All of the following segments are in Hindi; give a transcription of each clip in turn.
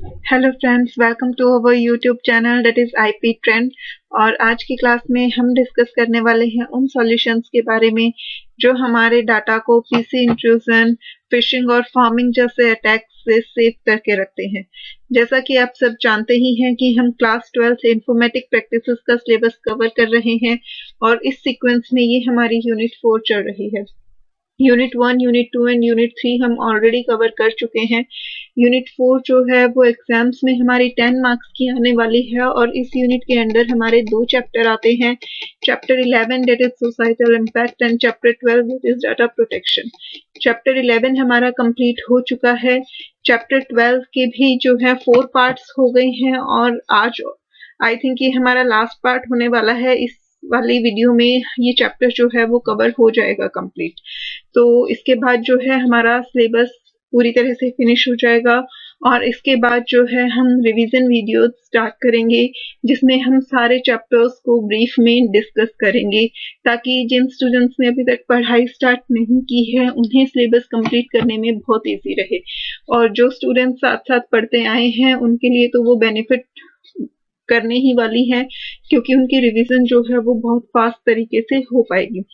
Hello friends, welcome to our YouTube channel that is IP Trend. और आज की क्लास में हम डिस्कस करने वाले हैं उन सॉल्यूशंस के बारे में जो हमारे डाटा को पीसी इंट्रूजन, फिशिंग और फार्मिंग जैसे अटैक्स से सेव करके रखते हैं। जैसा कि आप सब जानते ही हैं कि हम क्लास 12 इंफॉर्मेटिक प्रैक्टिसेस का सिलेबस कवर कर रहे हैं और इस सीक्वेंस में ये हमारी यूनिट 4 चल रही है। यूनिट 1, यूनिट 2 एंड यूनिट 3 हम ऑलरेडी कवर कर चुके हैं। यूनिट 4 जो है वो एग्जाम्स में हमारी 10 मार्क्स की आने वाली है और इस यूनिट के अंदर हमारे 2 चैप्टर आते हैं। Chapter 11 that is societal impact and chapter 12 that is data protection. Chapter 11 हमारा कंप्लीट हो चुका है। चैप्टर 12 के भी जो है 4 पार्ट्स हो गए हैं और आज आई थिंक ये हमारा लास्ट पार्ट होने वाला है। इस वाली वीडियो में ये चैप्टर जो है वो कवर हो जाएगा कंप्लीट। तो इसके बाद जो है हमारा सिलेबस पूरी तरह से फिनिश हो जाएगा और इसके बाद जो है हम रिवीजन वीडियो स्टार्ट करेंगे जिसमें हम सारे चैप्टर्स को ब्रीफ में डिस्कस करेंगे ताकि जिन स्टूडेंट्स ने अभी तक पढ़ाई स्टार्ट नहीं की है उन्हें सिलेबस कंप्लीट करने में बहुत इजी रहे और जो स्टूडेंट्स साथ साथ पढ़ते आए हैं उनके लिए तो वो बेनिफिट करने ही वाली है क्योंकि उनकी रिवीजन जो है वो बहुत फास्ट तरीके से हो पाएगी।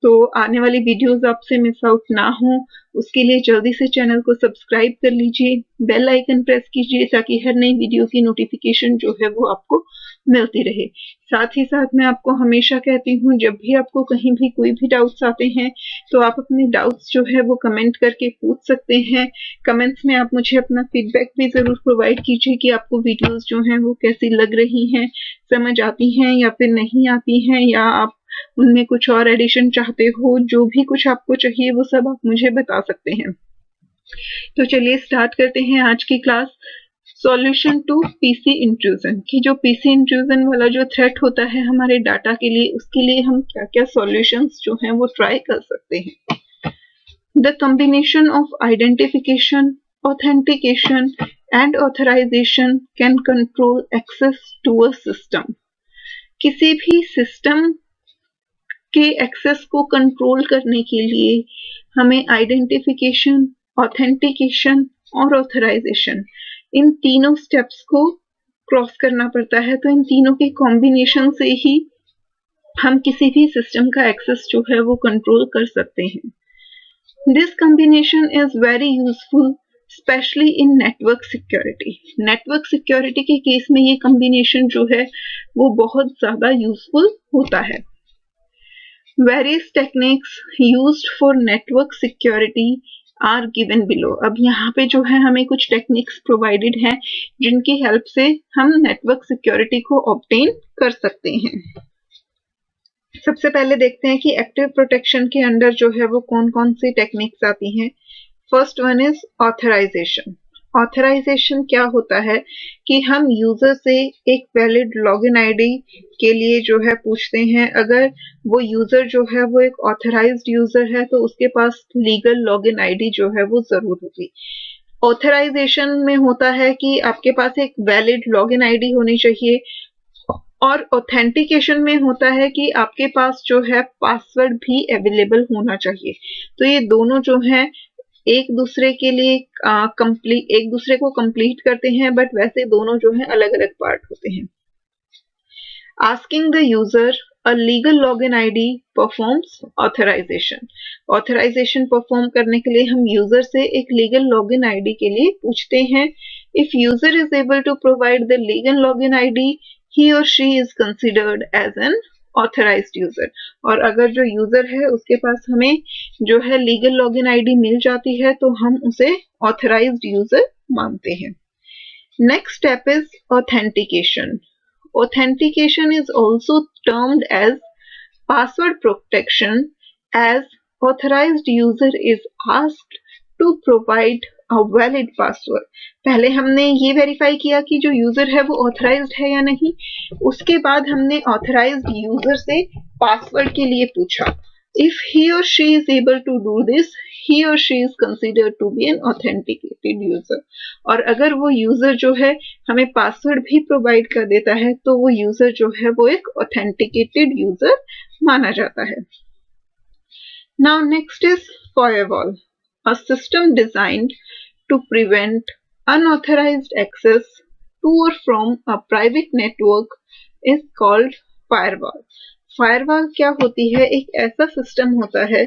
तो आने वाली वीडियोस आपसे मिस आउट ना हो उसके लिए जल्दी से चैनल को सब्सक्राइब कर लीजिए, बेल आइकन प्रेस कीजिए ताकि हर नई वीडियो की नोटिफिकेशन जो है वो आपको मिलती रहे। साथ ही साथ मैं आपको हमेशा कहती हूँ जब भी आपको कहीं भी कोई भी डाउट्स आते हैं तो आप अपने डाउट्स जो है वो कमेंट करके पूछ सकते हैं। कमेंट्स में आप मुझे अपना फीडबैक भी ज़रूर प्रोवाइड कीजिए कि आपको वीडियोस जो हैं वो कैसी लग रही हैं, समझ आती हैं या फिर नहीं आती हैं या आप उनमें कुछ और एडिशन चाहते हो। जो भी कुछ आपको चाहिए वो सब आप मुझे बता सकते हैं। तो चलिए स्टार्ट करते हैं आज की class. Solution to PC intrusion की जो पीसी इंट्रूजन वाला जो थ्रेट होता है हमारे डाटा के लिए उसके लिए हम क्या क्या सॉल्यूशंस जो हैं वो ट्राई कर सकते हैं। The combination of identification, authentication and authorisation can control access to a system. किसी भी सिस्टम के एक्सेस को कंट्रोल करने के लिए हमें आइडेंटिफिकेशन, ऑथेंटिकेशन और ऑथराइजेशन इन तीनों स्टेप्स को क्रॉस करना पड़ता है। तो इन तीनों के कॉम्बिनेशन से ही हम किसी भी सिस्टम का एक्सेस जो है वो कंट्रोल कर सकते हैं। This combination is very useful specially in network security. Network security के केस में ये कॉम्बिनेशन जो है वो बहुत ज़्यादा यूजफुल होता है। Various techniques used for network security are given below। अब यहाँ पे जो है हमें कुछ टेक्निक्स प्रोवाइडेड हैं जिनकी हेल्प से हम नेटवर्क सिक्योरिटी को ऑब्टेन कर सकते हैं। सबसे पहले देखते हैं कि एक्टिव प्रोटेक्शन के अंडर जो है वो कौन कौन सी टेक्निक्स आती हैं। First one is authorisation. Authorisation क्या होता है कि हम यूजर से एक वैलिड लॉगिन आईडी के लिए जो है पूछते हैं। अगर वो यूजर जो है वो एक ऑथराइज्ड यूजर है तो उसके पास लीगल लॉगिन आईडी जो है वो जरूर होगी। ऑथराइजेशन में होता है कि आपके पास एक वैलिड लॉगिन आईडी होनी चाहिए और ऑथेंटिकेशन में होता है कि आपके पास जो है पासवर्ड भी अवेलेबल होना चाहिए। तो ये दोनों जो हैं एक दूसरे के लिए एक दूसरे को कंप्लीट करते हैं बट वैसे दोनों जो है अलग अलग पार्ट होते हैं। Asking the user a legal login ID performs authorisation. Authorisation perform करने के लिए हम यूजर से एक लीगल लॉगिन आईडी के लिए पूछते हैं। If user is able to provide the legal login ID he or she is considered as an authorized user। और अगर जो यूजर है उसके पास हमें जो है लीगल लॉगिन आईडी मिल जाती है तो हम उसे ऑथराइज्ड यूजर मानते हैं। Next step is authentication. Authentication is also termed as password protection as authorized user is asked to provide a valid password। पहले हमने ये वेरीफाई किया कि जो यूजर है वो ऑथराइज्ड है या नहीं, उसके बाद हमने ऑथराइज्ड यूजर से पासवर्ड के लिए पूछा। If he or she is able to do this, he or she is considered to be an authenticated user। और अगर वो यूजर जो है हमें पासवर्ड भी प्रोवाइड कर देता है तो वो यूजर जो है वो एक ऑथेंटिकेटेड यूजर माना जाता है। Now next is firewall, a system designed to prevent unauthorized access to or from a private network is called firewall. Firewall क्या होती है? एक ऐसा सिस्टम होता है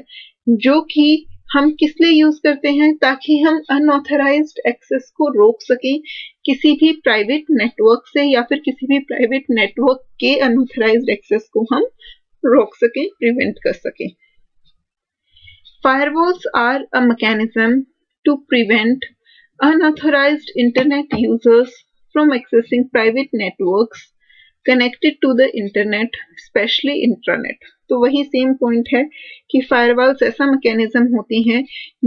जो कि हम किस लिए यूज करते हैं, ताकि हम अनऑथराइज्ड एक्सेस को रोक सकें किसी भी प्राइवेट नेटवर्क से, या फिर किसी भी प्राइवेट नेटवर्क के अनऑथराइज्ड एक्सेस को हम रोक सकें, प्रिवेंट कर सकें. Firewalls are a mechanism to prevent unauthorized internet users from accessing private networks connected to the internet, especially intranet. तो वही सेम पॉइंट है कि फायरवॉल्स ऐसा मैकेनिज्म होती हैं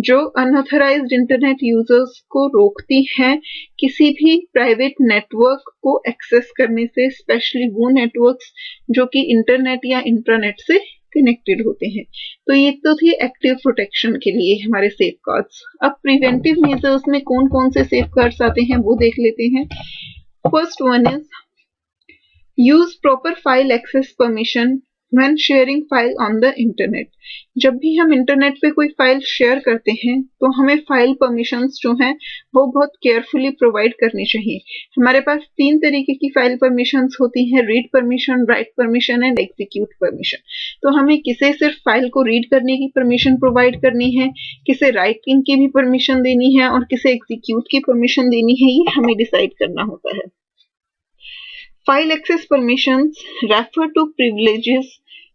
जो अनऑथराइज्ड इंटरनेट यूजर्स को रोकती हैं किसी भी प्राइवेट नेटवर्क को एक्सेस करने से, स्पेशली वो नेटवर्क्स जो कि इंटरनेट या इंट्रानेट से कनेक्टेड होते हैं. तो ये तो थी एक्टिव प्रोटेक्शन के लिए हमारे सेफ गार्ड्स. अब प्रिवेंटिव मेजर्स में कौन कौन से सेफ गार्ड्स आते हैं वो देख लेते हैं. First one is use proper file access permission when sharing file on the internet. जब भी हम इंटरनेट पे कोई फाइल शेयर करते हैं तो हमें फाइल परमिशंस जो हैं वो बहुत केयरफुली प्रोवाइड करनी चाहिए. हमारे पास 3 तरीके की फाइल परमिशंस होती हैं: read permission, write permission and execute permission. तो हमें किसे सिर्फ फाइल को रीड करने की परमिशन प्रोवाइड करनी है, किसे राइटिंग की भी परमिशन देनी है और किसे एग्जीक्यूट की परमिशन देनी है, ये हमें डिसाइड करना होता है. File access permissions refer to privileges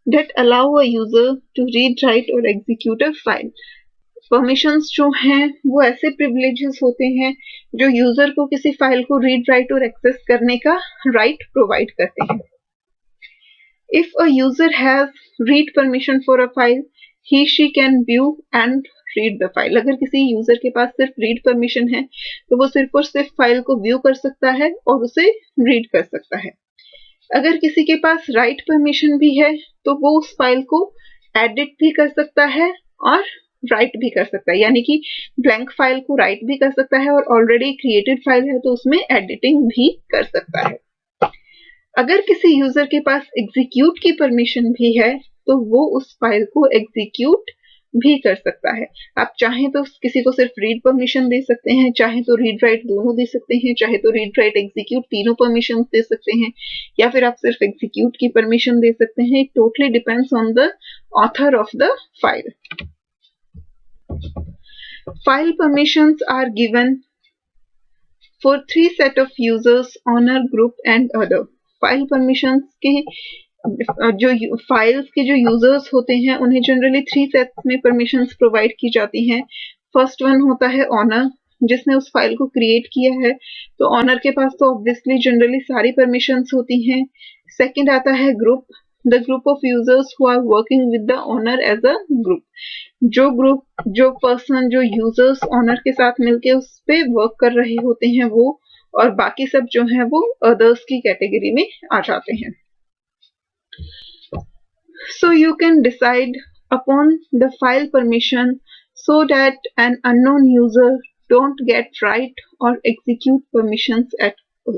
that allow a user to read, write or execute a file. Permissions जो हैं वो ऐसे privileges होते हैं जो यूजर को किसी फाइल को रीड, राइट और एक्सेस करने का राइट प्रोवाइड करते हैं. If a user has read permission for a file, he she can view and read the file. अगर किसी यूजर के पास सिर्फ रीड परमिशन है तो वो सिर्फ और सिर्फ फाइल को व्यू कर सकता है और उसे रीड कर सकता है. अगर किसी के पास राइट परमिशन भी है तो वो उस फाइल को एडिट भी कर सकता है और राइट भी कर सकता है, यानी कि ब्लैंक फाइल को राइट भी कर सकता है और ऑलरेडी क्रिएटेड फाइल है तो उसमें एडिटिंग भी कर सकता है. अगर किसी यूजर के पास एग्जीक्यूट की परमिशन भी है तो वो उस फाइल को एग्जीक्यूट भी कर सकता है. आप चाहें तो किसी को सिर्फ रीड परमिशन दे सकते हैं, चाहे तो रीड राइट दोनों दे सकते हैं, चाहे तो रीड राइट एग्जीक्यूट तीनों परमिशन दे सकते हैं, या फिर आप सिर्फ एग्जीक्यूट की परमिशन दे सकते हैं. It totally depends on the author of the file. File permissions are given for 3 set of users, owner, group and other. File permissions के जो फाइल्स के जो यूजर्स होते हैं उन्हें जनरली 3 सेट्स में परमिशंस प्रोवाइड की जाती हैं. फर्स्ट वन होता है ऑनर, जिसने उस फाइल को क्रिएट किया है, तो ऑनर के पास तो ऑब्वियसली जनरली सारी परमिशंस होती हैं. सेकंड आता है group, the group of users who are working with the owner as a group. जो पर्सन, जो यूजर्स ऑनर के साथ मिलके उस पे वर्क कर रहे होते हैं वो, और बाकी सब जो है वो अदर्स की कैटेगरी में आ जाते हैं. So you can decide upon the file permission so that an unknown user don't get write or execute permissions at all.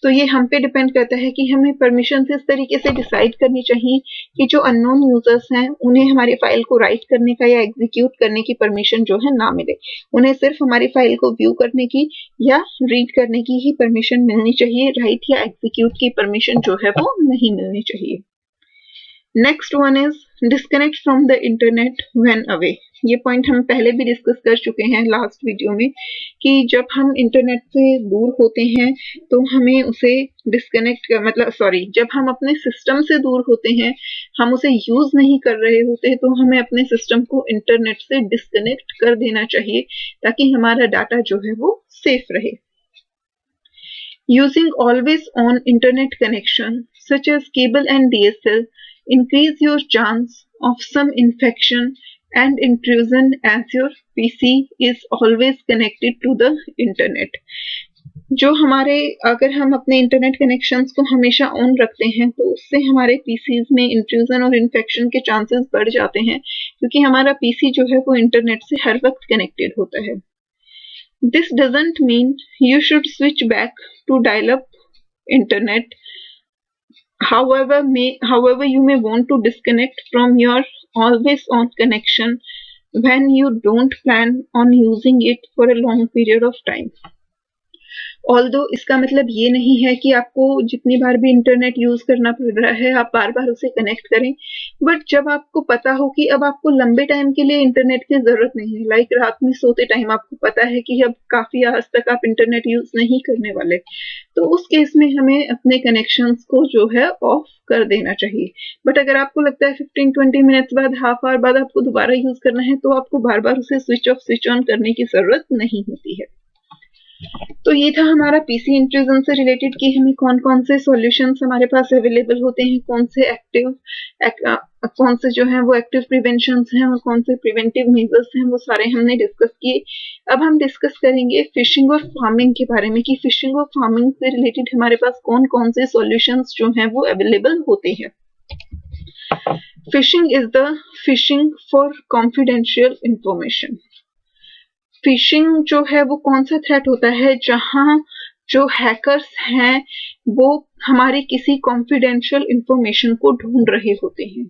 तो ये हम पे डिपेंड करता है कि हमें परमिशन इस तरीके से डिसाइड करनी चाहिए कि जो अननोन यूजर्स हैं उन्हें हमारी फाइल को राइट करने का या एग्जीक्यूट करने की परमिशन जो है ना मिले. उन्हें सिर्फ हमारी फाइल को व्यू करने की या रीड करने की ही परमिशन मिलनी चाहिए. राइट या एग्जीक्यूट की परमिशन जो है वो नहीं मिलनी चाहिए. Next one is disconnect from the internet when away. ये पॉइंट हम पहले भी डिस्कस कर चुके हैं लास्ट वीडियो में कि जब हम इंटरनेट से दूर होते हैं तो हमें उसे डिस्कनेक्ट जब हम अपने सिस्टम से दूर होते हैं, हम उसे यूज नहीं कर रहे होते, तो हमें अपने सिस्टम को इंटरनेट से डिस्कनेक्ट कर देना चाहिए ताकि हमारा डाटा जो है वो सेफ रहे. Using always on internet connection such as cable and DSL increase your chance of some infection and intrusion as your PC is always connected to the internet. अगर हम अपने इंटरनेट कनेक्शंस को हमेशा ऑन रखते हैं तो उससे हमारे पीसीज में इंट्रूजन और इन्फेक्शन के चांसेस बढ़ जाते हैं, क्योंकि हमारा पीसी जो है वो इंटरनेट से हर वक्त कनेक्टेड होता है. This doesn't mean you should switch back to dial-up internet. However, you may want to disconnect from your always-on connection when you don't plan on using it for a long period of time. Although इसका मतलब ये नहीं है कि आपको जितनी बार भी इंटरनेट यूज करना पड़ रहा है आप बार बार उसे कनेक्ट करें, बट जब आपको पता हो कि अब आपको लंबे टाइम के लिए इंटरनेट की जरूरत नहीं है, लाइक रात में सोते टाइम आपको पता है कि अब काफी आज तक आप इंटरनेट यूज नहीं करने वाले, तो उस केस में हमें अपने कनेक्शंस को जो है ऑफ कर देना चाहिए। बट अगर आपको लगता है 15-20 मिनट्स बाद, हाफ आवर बाद आपको दोबारा यूज करना है, तो आपको बार बार उसे स्विच ऑफ स्विच ऑन करने की जरूरत नहीं होती है। तो ये था हमारा पीसी इंट्रूजन से रिलेटेड कि हमें कौन कौन से सॉल्यूशंस हमारे पास अवेलेबल होते हैं, कौन से जो हैं वो एक्टिव प्रिवेंशंस हैं और कौन से प्रिवेंटिव मेजर्स हैं, वो सारे हमने डिस्कस किए। अब हम डिस्कस करेंगे फिशिंग और फार्मिंग के बारे में कि फिशिंग और फार्मिंग से रिलेटेड हमारे पास कौन कौन से सॉल्यूशंस जो हैं वो अवेलेबल होते हैं। Fishing is the fishing for confidential information. Fishing जो है वो कौन सा थ्रेट होता है जहां जो हैकर्स हैं वो हमारी किसी कॉन्फिडेंशियल इंफॉर्मेशन को ढूंढ रहे होते हैं।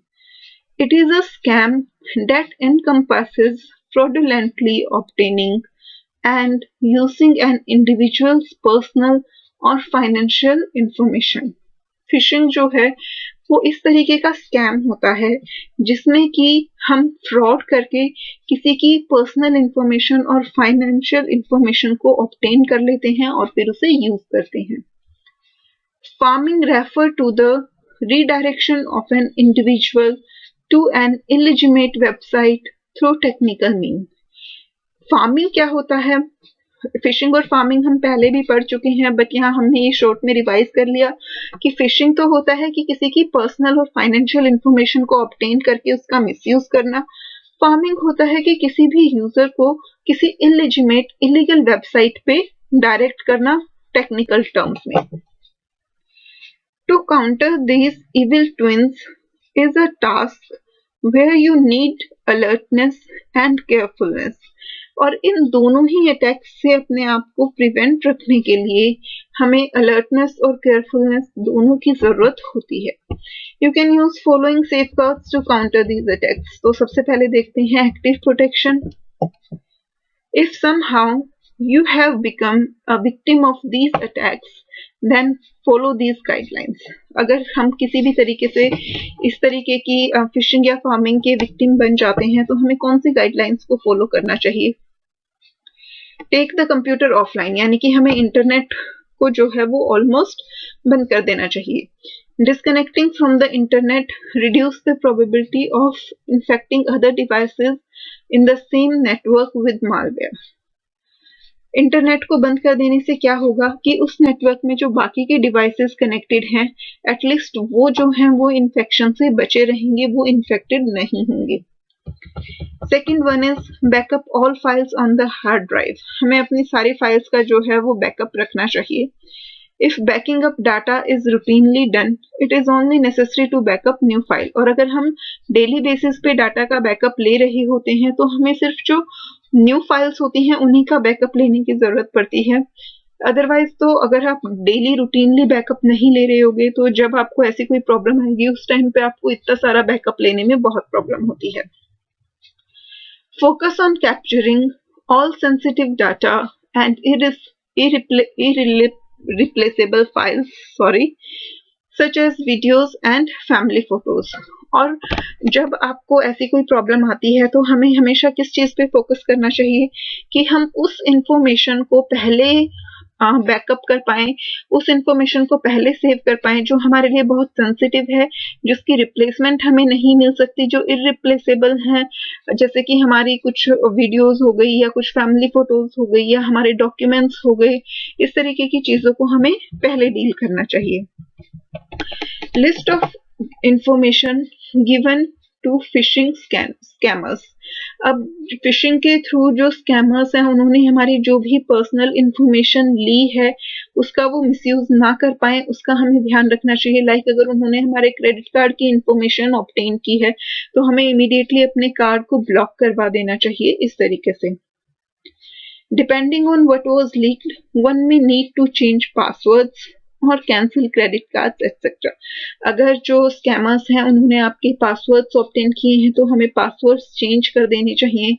It is a scam that encompasses fraudulently obtaining and using an individual's personal or financial information। Fishing जो है वो इस तरीके का स्कैम होता है जिसमें कि हम फ्रॉड करके किसी की पर्सनल इंफॉर्मेशन और फाइनेंशियल इंफॉर्मेशन को ऑब्टेन कर लेते हैं और फिर उसे यूज करते हैं। Pharming refer to the redirection of an individual to an illegitimate website through technical mean. Pharming क्या होता है? फिशिंग और फार्मिंग हम पहले भी पढ़ चुके हैं, बट यहाँ हमने ये शॉर्ट में रिवाइज कर लिया कि फिशिंग तो होता है कि किसी की पर्सनल और फाइनेंशियल इंफॉर्मेशन को ऑब्टेन करके उसका मिसयूज करना। फार्मिंग होता है कि किसी भी यूजर को किसी इलिजिमेट इलीगल वेबसाइट पे डायरेक्ट करना टेक्निकल टर्म्स में। To counter these evil twins is a task where you need alertness and carefulness. और इन दोनों ही अटैक्स से अपने आप को प्रिवेंट रखने के लिए हमें अलर्टनेस और केयरफुलनेस दोनों की जरूरत होती है। You can use following safeguards to counter these attacks. तो सबसे पहले देखते हैं active protection. If somehow you have become a victim of these attacks, then follow these guidelines। अगर हम किसी भी तरीके से इस तरीके की फिशिंग या फार्मिंग के विक्टिम बन जाते हैं तो हमें कौन सी गाइडलाइंस को फॉलो करना चाहिए? टेक द कंप्यूटर ऑफलाइन, यानी कि हमें इंटरनेट को जो है वो ऑलमोस्ट बंद कर देना चाहिए। Disconnecting from the internet reduce the probability of infecting other devices in the same network with malware. Internet को बंद कर देने से क्या होगा कि उस नेटवर्क में जो बाकी के डिवाइसेस कनेक्टेड हैं, एटलीस्ट वो जो हैं वो इन्फेक्शन से बचे रहेंगे, वो इन्फेक्टेड नहीं होंगे। Second one is backup all files on the hard drive. हमें अपनी सारी फाइल्स का जो है वो बैकअप रखना चाहिए। If backing up data is routinely done, it is only necessary to backup new file. और अगर हम डेली बेसिस पे डाटा का बैकअप ले रहे होते हैं तो हमें सिर्फ जो न्यू फाइल्स होती हैं उन्हीं का बैकअप लेने की जरूरत पड़ती है। अदरवाइज तो अगर आप डेली रूटीनली बैकअप नहीं ले रहे होगे तो जब आपको ऐसी कोई प्रॉब्लम आएगी उस टाइम पे आपको इतना सारा बैकअप लेने में बहुत प्रॉब्लम होती है। Focus on capturing all sensitive data and irreplaceable files, such as videos and family photos। और जब आपको ऐसी कोई प्रॉब्लम आती है तो हमें हमेशा किस चीज पे फोकस करना चाहिए कि हम उस इंफॉर्मेशन को पहले बैकअप कर पाएं, उस इंफॉर्मेशन को पहले सेव कर पाएं जो हमारे लिए बहुत सेंसिटिव है, जिसकी रिप्लेसमेंट हमें नहीं मिल सकती, जो इररिप्लेसेबल है, जैसे कि हमारी कुछ वीडियोस हो गई या कुछ फैमिली फोटोज हो गई या हमारे डॉक्यूमेंट्स हो गए। इस तरीके की चीजों को हमें पहले डील करना चाहिए। List of information given to phishing scammers. अब फिशिंग के थ्रू जो स्कैमर्स हैं उन्होंने हमारी जो भी पर्सनल इंफॉर्मेशन ली है उसका वो मिसयूज ना कर पाए, उसका हमें ध्यान रखना चाहिए। लाइक अगर उन्होंने हमारे क्रेडिट कार्ड की इंफॉर्मेशन ऑब्टेन की है तो हमें इमीडिएटली अपने कार्ड को ब्लॉक करवा देना चाहिए। इस तरीके से depending on what was leaked, one may need to change passwords, और कैंसिल क्रेडिट कार्ड्स एक्सेट्रा। अगर जो स्कैमर्स हैं उन्होंने आपके पासवर्ड्स ऑब्टेन किए हैं तो हमें पासवर्ड्स चेंज कर देने चाहिए।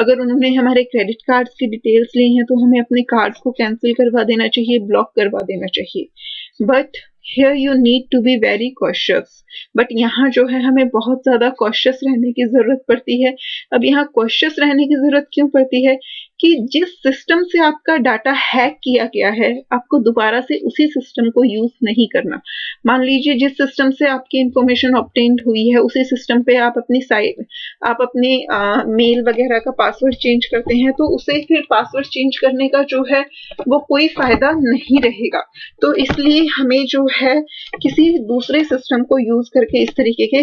अगर उन्होंने हमारे क्रेडिट कार्ड्स की डिटेल्स ली हैं तो हमें अपने कार्ड्स को कैंसिल करवा देना चाहिए, ब्लॉक करवा देना चाहिए। But here you need to be very cautious. But यहाँ जो है हमें बहुत ज़्यादा कॉशियस रहने की ज़रूरत पड़ती है। अब यहाँ कॉशियस रहने की ज़रूरत क्यों पड़ती है कि जिस सिस्टम से आपका डाटा हैक किया गया है आपको दोबारा से उसी सिस्टम को यूज़ नहीं करना। मान लीजिए जिस सिस्टम से आपकी इंफॉर्मेशन ऑब्टेन्ड हुई है उसी सिस्टम पे आप अपनी मेल वगैरह का पासवर्ड चेंज करते हैं तो उसे फिर पासवर्ड चेंज करने का जो है वो कोई फायदा नहीं रहेगा। तो इसलिए हमें जो है किसी दूसरे सिस्टम को यूज करके इस तरीके के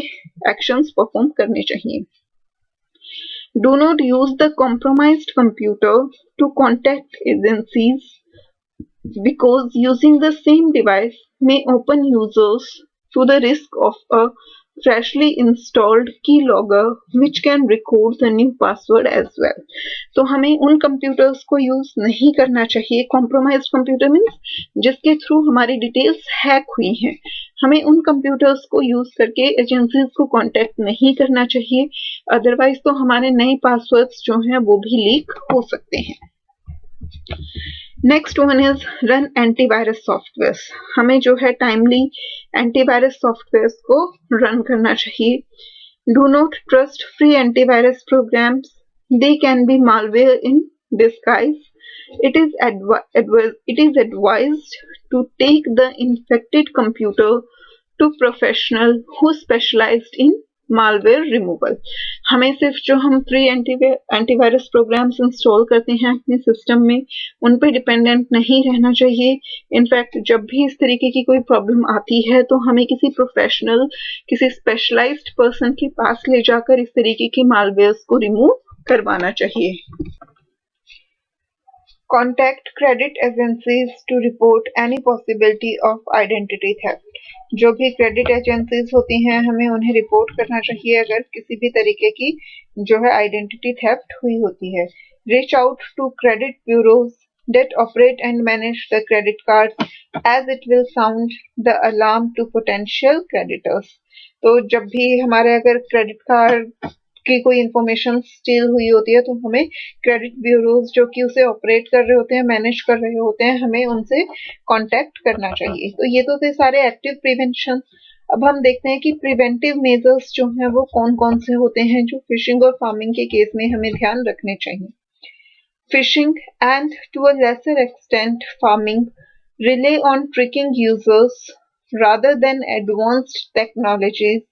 एक्शंस परफॉर्म करने चाहिए। Do not use the compromised computer to contact agencies because using the same device may open users to the risk of a freshly installed keylogger which can record the new password as well। तो हमें उन कंप्यूटर्स को यूज नहीं करना चाहिए। कॉम्प्रोमाइज्ड कंप्यूटर मीन्स जिसके थ्रू हमारी डिटेल्स हैक हुई हैं। हमें उन कंप्यूटर्स को यूज करके एजेंसीज को कांटेक्ट नहीं करना चाहिए, अदरवाइज तो हमारे नए पासवर्ड्स जो हैं वो भी लीक हो सकते हैं। Next one is run antivirus software. हमें जो है टाइमली एंटीवायरस सॉफ्टवेयर को रन करना चाहिए। Do not trust free antivirus programs, they can be malware in disguise. It is advised to take the infected computer to professional who specialized in malware removal। हमें सिर्फ जो हम फ्री एंटीवायरस प्रोग्राम्स इंस्टॉल करते हैं अपने सिस्टम में उन पे डिपेंडेंट नहीं रहना चाहिए। इनफैक्ट जब भी इस तरीके की कोई प्रॉब्लम आती है तो हमें किसी प्रोफेशनल, किसी स्पेशलाइज्ड पर्सन के पास ले जाकर इस तरीके के मालवेयर्स को रिमूव करवाना चाहिए। Contact credit agencies to report any possibility of identity theft। जो भी क्रेडिट एजेंसीज होती हैं हमें उन्हें रिपोर्ट करना चाहिए अगर किसी भी तरीके की जो है आइडेंटिटी थेफ्ट हुई होती है। Reach out to credit bureaus that operate and manage the credit cards as it will sound the alarm to potential creditors। तो जब भी हमारे अगर क्रेडिट कार्ड की कोई इंफॉर्मेशन स्टील हुई होती है तो हमें क्रेडिट ब्यूरोज जो कि उसे ऑपरेट कर रहे होते हैं, मैनेज कर रहे होते हैं, हमें उनसे कांटेक्ट करना चाहिए। तो ये तो थे सारे एक्टिव प्रिवेंशन। अब हम देखते हैं कि प्रिवेंटिव मेजर्स जो हैं वो कौन कौन से होते हैं जो फिशिंग और फार्मिंग के केस में हमें ध्यान रखने चाहिए। Phishing and to a lesser extent pharming rely on tricking users rather than advanced technologies।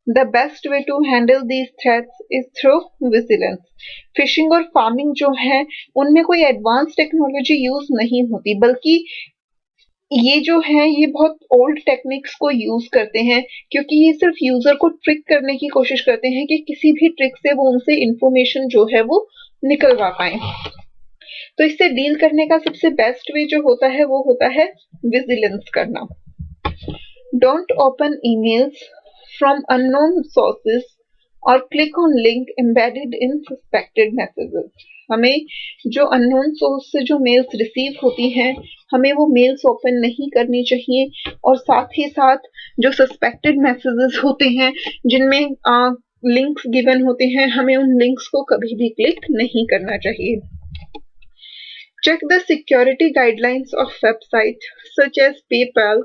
The best way to handle these threats is through vigilance। Fishing और फार्मिंग जो है उनमें कोई एडवांस टेक्नोलॉजी यूज नहीं होती, बल्कि ये जो है ये बहुत ओल्ड टेक्निक्स को यूज करते हैं क्योंकि ये सिर्फ यूजर को ट्रिक करने की कोशिश करते हैं कि किसी भी ट्रिक से वो उनसे इंफॉर्मेशन जो है वो निकलवा पाए। तो इससे डील करने का सबसे बेस्ट वे जो होता है वो होता है विजिलेंस करना। Don't open emails from unknown sources or click on link embedded in suspected messages। हमें जो unknown source से जो मेल्स रिसीव होती हैं हमें वो मेल्स ओपन नहीं करनी चाहिए और साथ ही साथ जो सस्पेक्टेड मैसेजेस होते हैं जिनमें लिंक्स गिवन होते हैं हमें उन लिंक्स को कभी भी क्लिक नहीं करना चाहिए। Check the security guidelines of websites such as PayPal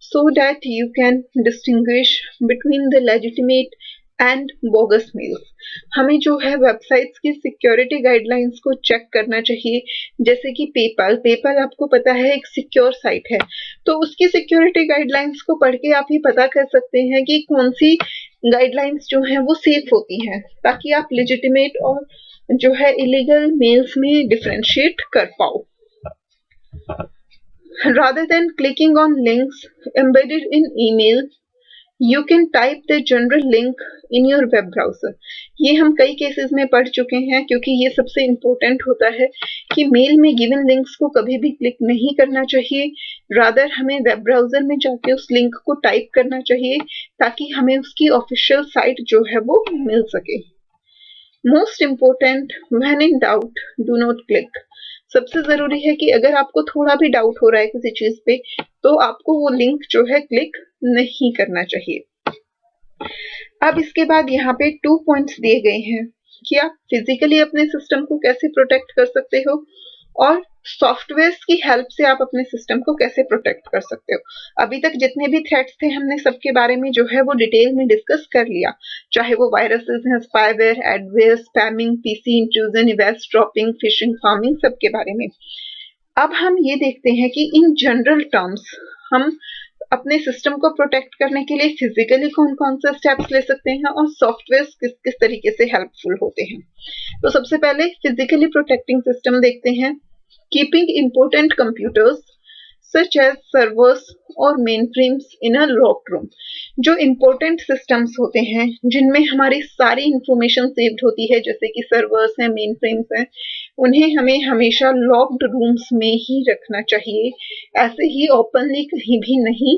so that you can distinguish between the legitimate and bogus mails। हमें जो है वेबसाइट्स की सिक्योरिटी गाइडलाइंस को चेक करना चाहिए। जैसे कि पेपल आपको पता है एक सिक्योर साइट है, तो उसकी सिक्योरिटी गाइडलाइंस को पढ़ के आप ये पता कर सकते हैं कि कौन सी गाइडलाइंस जो है वो सेफ होती हैं ताकि आप लेजिटिमेट और जो है इलीगल मेल्स में डिफरेंशिएट कर पाओ। Rather than clicking on links embedded in email, you can type the general link in your web browser। ये हम कई केसेस में पढ़ चुके हैं क्योंकि ये सबसे इम्पोर्टेंट होता है कि मेल में गिवन लिंक्स को कभी भी क्लिक नहीं करना चाहिए। रादर हमें वेब ब्राउजर में जाके उस लिंक को टाइप करना चाहिए ताकि हमें उसकी ऑफिशियल साइट जो है वो मिल सके। Most important, when in doubt, do not click। सबसे ज़रूरी है कि अगर आपको थोड़ा भी डाउट हो रहा है किसी चीज़ पे, तो आपको वो लिंक जो है क्लिक नहीं करना चाहिए। अब इसके बाद यहाँ पे 2 पॉइंट्स दिए गए हैं कि आप फिजिकली अपने सिस्टम को कैसे प्रोटेक्ट कर सकते हो और सॉफ्टवेयर्स की हेल्प से आप अपने सिस्टम को कैसे प्रोटेक्ट कर सकते हो। अभी तक जितने भी थ्रेट्स थे हमने सबके बारे में जो है वो डिटेल में डिस्कस कर लिया, चाहे वो वायरसेस हैं, spyware, adware, spamming, PC intrusion, eavesdropping, phishing, pharming, सबके बारे में। अब हम ये देखते हैं कि इन जनरल टर्म्स हम अपने सिस्टम को प्रोटेक्ट करने के लिए फिजिकली कौन कौन से स्टेप्स ले सकते हैं और सॉफ्टवेयर किस किस तरीके से हेल्पफुल होते हैं। तो सबसे पहले फिजिकली प्रोटेक्टिंग सिस्टम देखते हैं। Keeping important computers such as servers और mainframes in a locked room. जो इम्पोर्टेंट सिस्टम्स होते हैं जिनमें हमारी सारी इंफॉर्मेशन सेव्ड होती है, जैसे कि सर्वर्स हैं, मेन फ्रेम्स हैं, उन्हें हमें हमेशा लॉक्ड रूम्स में ही रखना चाहिए, ऐसे ही ओपनली कहीं भी नहीं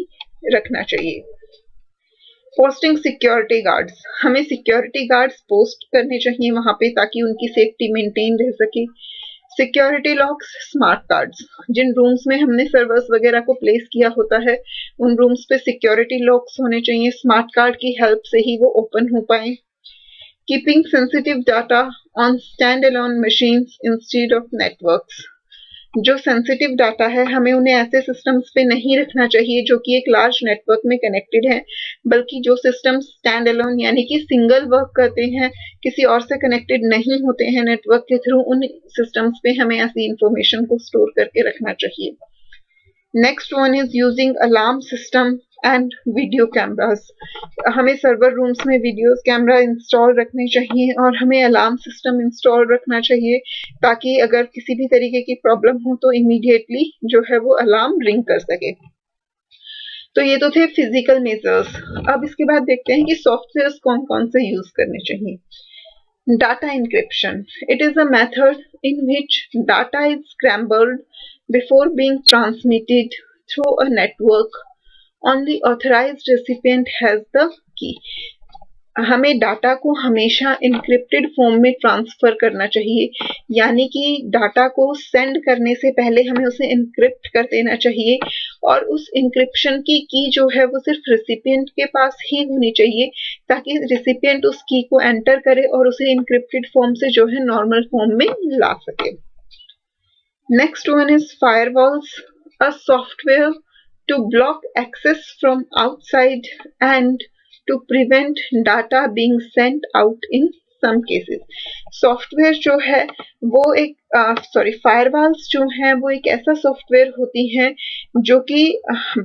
रखना चाहिए। पोस्टिंग सिक्योरिटी गार्ड्स, हमें सिक्योरिटी गार्ड्स पोस्ट करने चाहिए वहां पे ताकि उनकी सेफ्टी मेंटेन रह सके। सिक्योरिटी लॉक्स, स्मार्ट कार्ड्स, जिन रूम्स में हमने सर्वर्स वगैरह को प्लेस किया होता है उन रूम्स पे सिक्योरिटी लॉक्स होने चाहिए, स्मार्ट कार्ड की हेल्प से ही वो ओपन हो पाए। Keeping sensitive data on stand alone machines instead of networks, जो सेंसिटिव डाटा है हमें उन्हें ऐसे सिस्टम्स पे नहीं रखना चाहिए जो कि एक लार्ज नेटवर्क में कनेक्टेड है, बल्कि जो सिस्टम्स स्टैंड अलोन यानी कि सिंगल वर्क करते हैं, किसी और से कनेक्टेड नहीं होते हैं नेटवर्क के थ्रू, उन सिस्टम्स पे हमें ऐसी इंफॉर्मेशन को स्टोर करके रखना चाहिए। Next one is using alarm system and video cameras, हमें सर्वर रूम्स में वीडियो कैमरा इंस्टॉल रखने चाहिए और हमें अलार्म सिस्टम इंस्टॉल रखना चाहिए ताकि अगर किसी भी तरीके की प्रॉब्लम हो तो इमीडिएटली जो है वो अलार्म रिंग कर सके। तो ये तो थे फिजिकल मेजर्स। अब इसके बाद देखते हैं कि सॉफ्टवेयर्स कौन कौन से यूज करने चाहिए। Data encryption, it is a method in which data is scrambled before being transmitted through a network. Only authorized recipient has the key. हमें डाटा को हमेशा इनक्रिप्टेड फॉर्म में ट्रांसफर करना चाहिए, यानी कि डाटा को सेंड करने से पहले हमें उसे इनक्रिप्ट कर देना चाहिए और उस इनक्रिप्शन की जो है वो सिर्फ रिसिपिएंट के पास ही होनी चाहिए ताकि रिसिपिएंट उस की को एंटर करे और उसे इनक्रिप्टेड फॉर्म से जो है नॉर्मल फॉर्म में ला सके। Next one is firewalls, a software to block access from outside and to prevent data being sent out in some cases. Software जो है वो एक फायरवॉल्स जो है वो एक ऐसा सॉफ्टवेयर होती हैं जो कि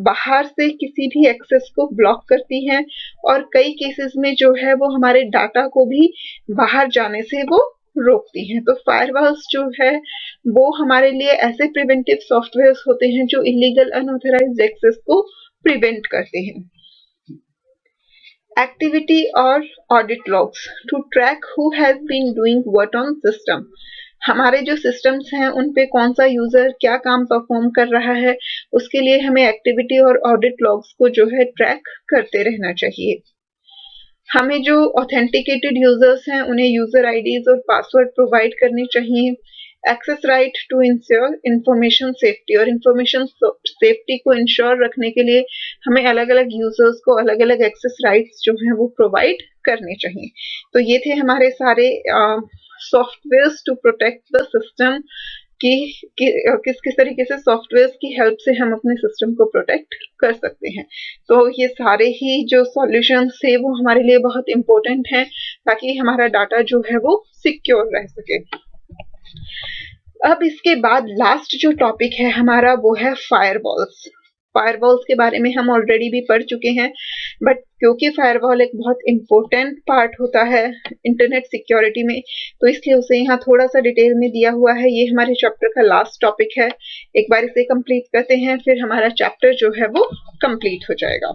बाहर से किसी भी एक्सेस को ब्लॉक करती हैं और कई केसेस में जो है वो हमारे डाटा को भी बाहर जाने से वो रोकती हैं। तो फायरवॉल्स जो है वो हमारे लिए ऐसे प्रिवेंटिव सॉफ्टवेयर्स होते हैं जो इलीगल अनऑथराइज्ड एक्सेस को प्रिवेंट करते हैं। एक्टिविटी और audit logs to track who has been doing what on system, हमारे जो सिस्टम्स हैं उन पे कौन सा यूजर क्या काम परफॉर्म कर रहा है उसके लिए हमें एक्टिविटी और ऑडिट लॉग्स को जो है ट्रैक करते रहना चाहिए। हमें जो ऑथेंटिकेटेड यूजर्स हैं उन्हें यूजर आईडीज और पासवर्ड प्रोवाइड करने चाहिए। Access right to ensure information safety, और इंफॉर्मेशन सेफ्टी को इंश्योर रखने के लिए हमें अलग अलग यूजर्स को अलग अलग एक्सेस राइट्स जो हैं वो प्रोवाइड करने चाहिए। तो ये थे हमारे सारे softwares to protect the system कि किस किस तरीके से सॉफ्टवेयर्स की हेल्प से हम अपने सिस्टम को प्रोटेक्ट कर सकते हैं। तो ये सारे ही जो सॉल्यूशंस थे वो हमारे लिए बहुत इंपॉर्टेंट हैं ताकि हमारा डाटा जो है वो सिक्योर रह सके। अब इसके बाद लास्ट जो टॉपिक है हमारा वो है फायरवॉल्स। फायरवॉल्स के बारे में हम ऑलरेडी भी पढ़ चुके हैं, बट क्योंकि फायरवॉल एक बहुत इंपॉर्टेंट पार्ट होता है इंटरनेट सिक्योरिटी में तो इसलिए उसे यहाँ थोड़ा सा डिटेल में दिया हुआ है। ये हमारे चैप्टर का लास्ट टॉपिक है। एक बार इसे कंप्लीट करते हैं फिर हमारा चैप्टर जो है वो कंप्लीट हो जाएगा।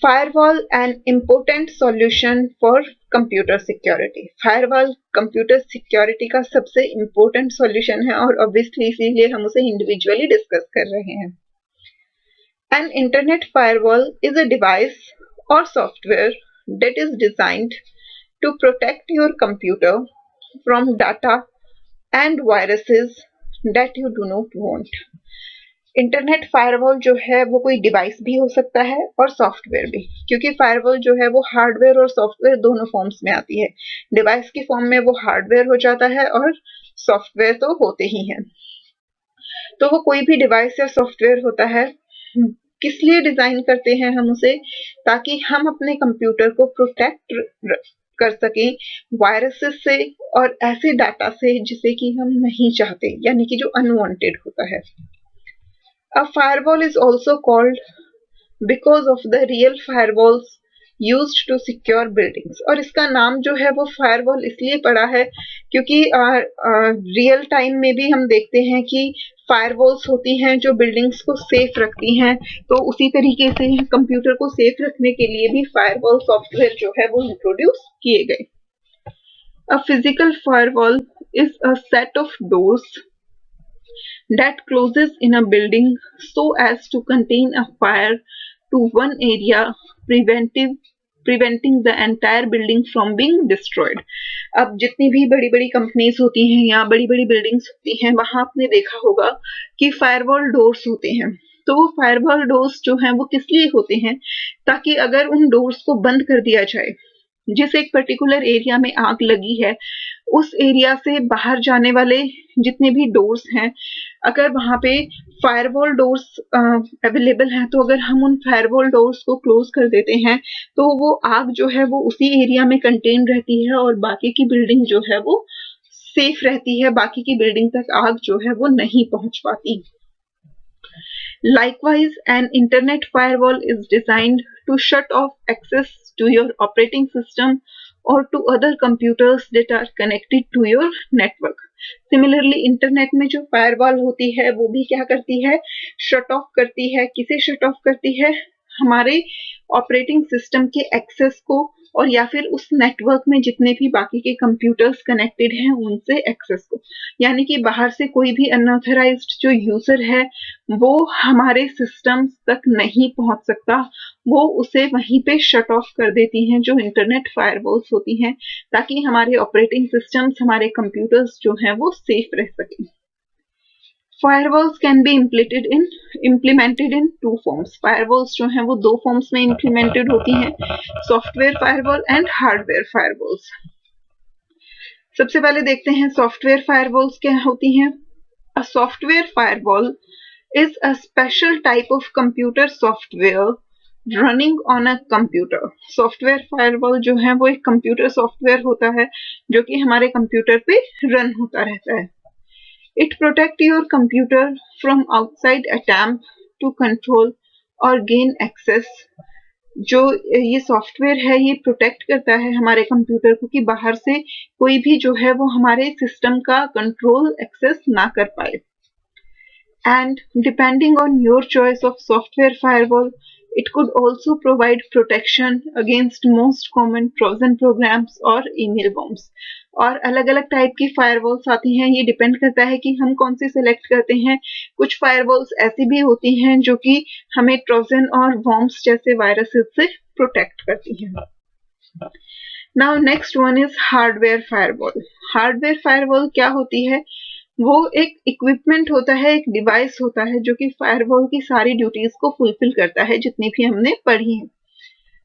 Firewall an important solution for computer security. Firewall computer security का सबसे इम्पोर्टेंट सॉल्यूशन है और ऑब्वियसली इसीलिए हम उसे इंडिविजुअली डिस्कस कर रहे हैं। An internet firewall is a device or software that is designed to protect your computer from data and viruses that you do not want. Internet firewall जो है वो कोई डिवाइस भी हो सकता है और सॉफ्टवेयर भी, क्योंकि फायरवॉल जो है वो हार्डवेयर और सॉफ्टवेयर दोनों फॉर्म्स में आती है। डिवाइस की फॉर्म में वो हार्डवेयर हो जाता है और सॉफ्टवेयर तो होते ही हैं। तो वो कोई भी डिवाइस या सॉफ्टवेयर होता है, किस लिए डिजाइन करते हैं हम उसे, ताकि हम अपने कंप्यूटर को प्रोटेक्ट कर सकें वायरसेस से और ऐसे डाटा से जिसे कि हम नहीं चाहते, यानी कि जो अनवांटेड होता है। A firewall is also called because of the real firewalls used to secure buildings। और इसका नाम जो है वो फायरवॉल इसलिए पड़ा है क्योंकि रियल टाइम में भी हम देखते हैं कि फायरवॉल्स होती हैं जो बिल्डिंग्स को सेफ रखती हैं। तो उसी तरीके से कंप्यूटर को सेफ रखने के लिए भी फायरवॉल सॉफ्टवेयर जो है वो इंट्रोड्यूस किए गए। A physical firewall is a set of doors that closes in a building so as to contain a fire to one area, preventing the entire building from being destroyed। अब जितनी भी बड़ी बड़ी कंपनीज होती हैं या बड़ी बड़ी बिल्डिंग्स होती हैं, वहां आपने देखा होगा कि फायरवॉल डोर्स होते हैं। तो वो फायरवॉल डोर्स जो हैं वो किस लिए होते हैं, ताकि अगर उन डोर्स को बंद कर दिया जाए, जिस एक पर्टिकुलर एरिया में आग लगी है उस एरिया से बाहर जाने वाले जितने भी डोर्स हैं, अगर वहां पे फायरवॉल डोर्स अवेलेबल हैं, तो अगर हम उन फायरवॉल डोर्स को क्लोज कर देते हैं तो वो आग जो है वो उसी एरिया में कंटेन रहती है और बाकी की बिल्डिंग जो है वो सेफ रहती है, बाकी की बिल्डिंग तक आग जो है वो नहीं पहुंच पाती। Likewise, an internet firewall is designed to shut off access to your operating system or to other computers that are connected to your network। Similarly, internet में जो फायरवॉल होती है वो भी क्या करती है, शट ऑफ करती है। किसे शट ऑफ करती है, हमारे ऑपरेटिंग सिस्टम के एक्सेस को और या फिर उस नेटवर्क में जितने भी बाकी के कंप्यूटर्स कनेक्टेड हैं उनसे एक्सेस को, यानी कि बाहर से कोई भी अनऑथराइज्ड जो यूजर है वो हमारे सिस्टम तक नहीं पहुंच सकता, वो उसे वहीं पे शट ऑफ कर देती हैं जो इंटरनेट फायरवॉल्स होती हैं, ताकि हमारे ऑपरेटिंग सिस्टम्स, हमारे कंप्यूटर्स जो हैं वो सेफ रह सकें। Firewalls can be implemented in two forms। Firewalls जो हैं वो दो फॉर्म्स में implemented होती हैं, software firewall and hardware firewalls. सबसे पहले देखते हैं सॉफ्टवेयर फायरवॉल्स क्या होती हैं। A software firewall is a special type of computer software running on a computer। Software firewall जो है वो एक कंप्यूटर सॉफ्टवेयर होता है जो कि हमारे कंप्यूटर पे रन होता रहता है। It protects your computer from outside attempt to control or gain access। जो ये सॉफ्टवेयर है ये प्रोटेक्ट करता है हमारे कंप्यूटर को कि बाहर से कोई भी जो है वो हमारे सिस्टम का कंट्रोल एक्सेस ना कर पाए। And depending on your choice of software firewall, it could also provide protection against most common Trojan programs और email bombs। और अलग अलग टाइप की फायरवॉल्स आती हैं, ये डिपेंड करता है कि हम कौन सी सिलेक्ट करते हैं। कुछ फायरवॉल्स ऐसी भी होती हैं जो कि हमें ट्रोजन और वॉर्म्स जैसे वायरसेस से प्रोटेक्ट करती हैं। Now next one is hardware firewall. Hardware firewall क्या होती है, वो एक इक्विपमेंट होता है, एक डिवाइस होता है जो कि फायरवॉल की सारी ड्यूटीज को फुलफिल करता है जितनी भी हमने पढ़ी हैं।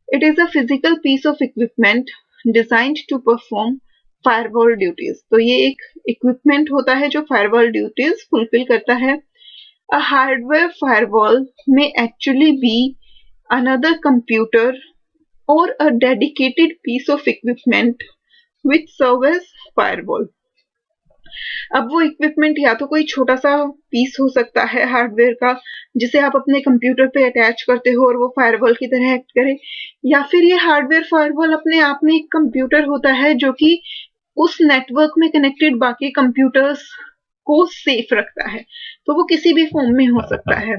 It is a physical piece of equipment designed to perform firewall duties. तो ये एक इक्विपमेंट होता है जो फायरवॉल ड्यूटीज फुलफिल करता है। अ हार्डवेयर फायरवॉल में एक्चुअली बी अनदर कंप्यूटर और a dedicated piece of equipment which serve as firewall. अब वो इक्विपमेंट या तो कोई छोटा सा पीस हो सकता है हार्डवेयर का जिसे आप अपने कंप्यूटर पे अटैच करते हो और वो फायरवॉल की तरह एक्ट करे, या फिर ये हार्डवेयर फायरवॉल अपने आप में एक कंप्यूटर होता है जो कि उस नेटवर्क में कनेक्टेड बाकी कंप्यूटर्स को सेफ रखता है। तो वो किसी भी फॉर्म में हो सकता है।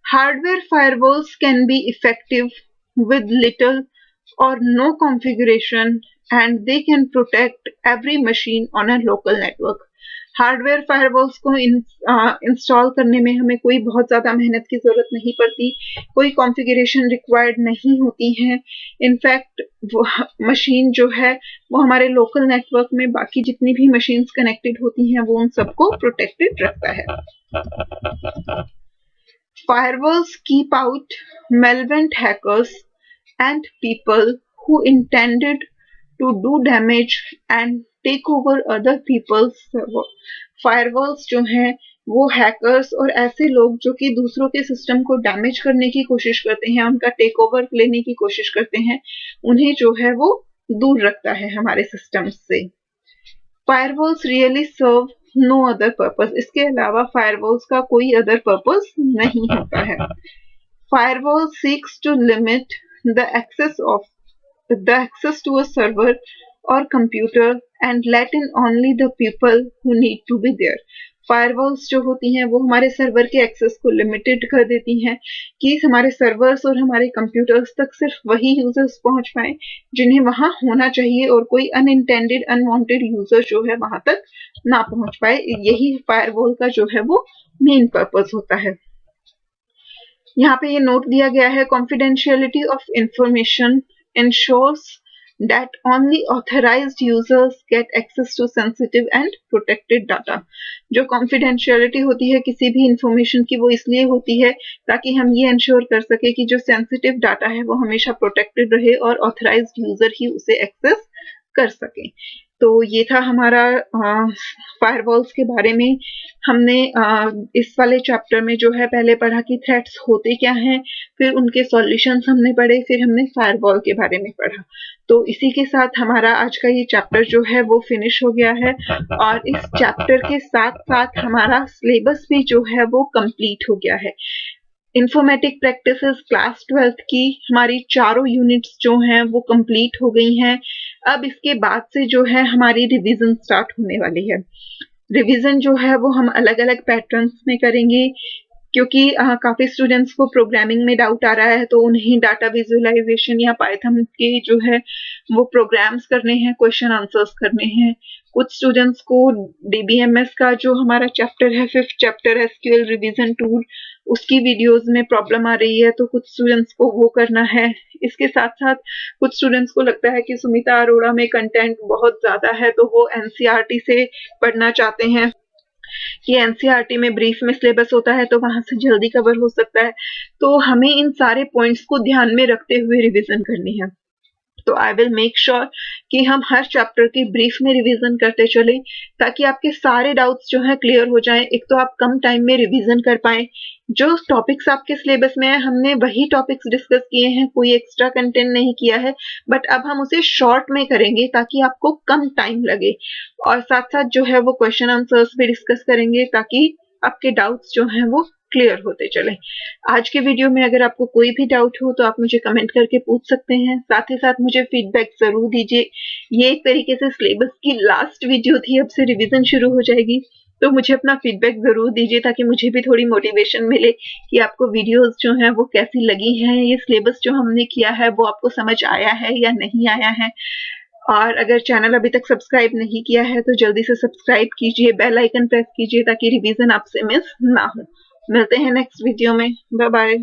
Hardware firewalls can be effective with little or no configuration and they can protect every machine on a local network। Hardware firewalls को इंस्टॉल करने में हमें कोई बहुत ज़्यादा मेहनत की ज़रूरत नहीं पड़ती, कोई कॉन्फ़िगरेशन रिक्वायर्ड नहीं होती है। इनफैक्ट वो मशीन जो है वो हमारे लोकल नेटवर्क में बाकी जितनी भी मशीन्स कनेक्टेड होती हैं वो उन सबको प्रोटेक्टेड रखता है। Firewalls keep out malevolent hackers and people who intended to do damage and take over other people's server. Firewalls जो हैं वो हैकर्स और ऐसे लोग जो कि दूसरों के सिस्टम को डैमेज करने की कोशिश करते हैं, उनका टेक ओवर लेने की कोशिश करते हैं, उन्हें जो है वो दूर रखता है हमारे सिस्टम से। Firewalls really serve no other purpose, इसके अलावा फायरवॉल्स का कोई अदर पर्पस नहीं होता है। Firewall seeks to limit the access to a server or computer and let in only the people who need to be there. Firewalls जो होती हैं वो हमारे सर्वर के एक्सेस को लिमिटेड कर देती हैं कि हमारे सर्वर्स और हमारे कंप्यूटर्स तक सिर्फ वही यूजर्स पहुंच पाए जिन्हें वहां होना चाहिए और कोई अनइंटेंडेड अनवांटेड यूजर जो है वहां तक ना पहुंच पाए। यही फायरवॉल का जो है वो मेन पर्पस होता है। यहाँ पे ये नोट दिया गया है, confidentiality of information ensures that only authorized users get access to sensitive and protected data. जो कॉन्फिडेंशियलिटी होती है किसी भी इंफॉर्मेशन की वो इसलिए होती है ताकि हम ये इंश्योर कर सके कि जो सेंसिटिव डाटा है वो हमेशा प्रोटेक्टेड रहे और ऑथराइज्ड यूजर ही उसे एक्सेस कर सके। तो ये था हमारा फायरवॉल्स के बारे में। हमने इस वाले चैप्टर में जो है पहले पढ़ा कि थ्रेट्स होते क्या हैं, फिर उनके सॉल्यूशंस हमने पढ़े, फिर हमने फायरवॉल के बारे में पढ़ा। तो इसी के साथ हमारा आज का ये चैप्टर जो है वो फिनिश हो गया है और इस चैप्टर के साथ साथ हमारा सिलेबस भी जो है वो कंप्लीट हो गया है। इंफॉर्मेटिक प्रैक्टिसेस क्लास 12th की हमारी चारों यूनिट्स जो हैं वो कंप्लीट हो गई हैं। अब इसके बाद से जो है हमारी रिवीजन स्टार्ट होने वाली है। रिवीजन जो है वो हम अलग अलग पैटर्न्स में करेंगे क्योंकि काफ़ी स्टूडेंट्स को प्रोग्रामिंग में डाउट आ रहा है तो उन्हें डाटा विजुअलाइजेशन या पाइथन के जो है वो प्रोग्राम्स करने हैं, क्वेश्चन आंसर्स करने हैं। कुछ स्टूडेंट्स को डीबीएमएस का जो हमारा चैप्टर है 5th chapter SQL revision tool उसकी वीडियोस में प्रॉब्लम आ रही है तो कुछ स्टूडेंट्स को वो करना है। इसके साथ साथ कुछ स्टूडेंट्स को लगता है कि सुमिता अरोड़ा में कंटेंट बहुत ज़्यादा है तो वो एनसीईआरटी से पढ़ना चाहते हैं कि एनसीईआरटी में ब्रीफ में सिलेबस होता है तो वहां से जल्दी कवर हो सकता है। तो हमें इन सारे पॉइंट्स को ध्यान में रखते हुए रिवीजन करनी है। तो आई विल मेक श्योर कि हम हर चैप्टर की ब्रीफ में रिवीजन करते चलें ताकि आपके सारे डाउट्स जो है क्लियर हो जाएं। एक तो आप कम टाइम में रिवीजन कर पाएं, जो टॉपिक्स आपके सिलेबस में है हमने वही टॉपिक्स डिस्कस किए हैं, कोई एक्स्ट्रा कंटेंट नहीं किया है, बट अब हम उसे शॉर्ट में करेंगे ताकि आपको कम टाइम लगे और साथ साथ जो है वो क्वेश्चन आंसर्स भी डिस्कस करेंगे ताकि आपके डाउट्स जो हैं वो क्लियर होते चले। आज के वीडियो में अगर आपको कोई भी डाउट हो तो आप मुझे कमेंट करके पूछ सकते हैं, साथ ही साथ मुझे फीडबैक जरूर दीजिए। ये एक तरीके से सिलेबस की लास्ट वीडियो थी, अब से रिवीजन शुरू हो जाएगी तो मुझे अपना फीडबैक जरूर दीजिए ताकि मुझे भी थोड़ी मोटिवेशन मिले कि आपको वीडियोस जो हैं वो कैसी लगी हैं, ये सिलेबस जो हमने किया है वो आपको समझ आया है या नहीं आया है। और अगर चैनल अभी तक सब्सक्राइब नहीं किया है तो जल्दी से सब्सक्राइब कीजिए, बेल आइकन प्रेस कीजिए ताकि रिवीजन आपसे मिस ना हो। मिलते हैं नेक्स्ट वीडियो में। Bye bye.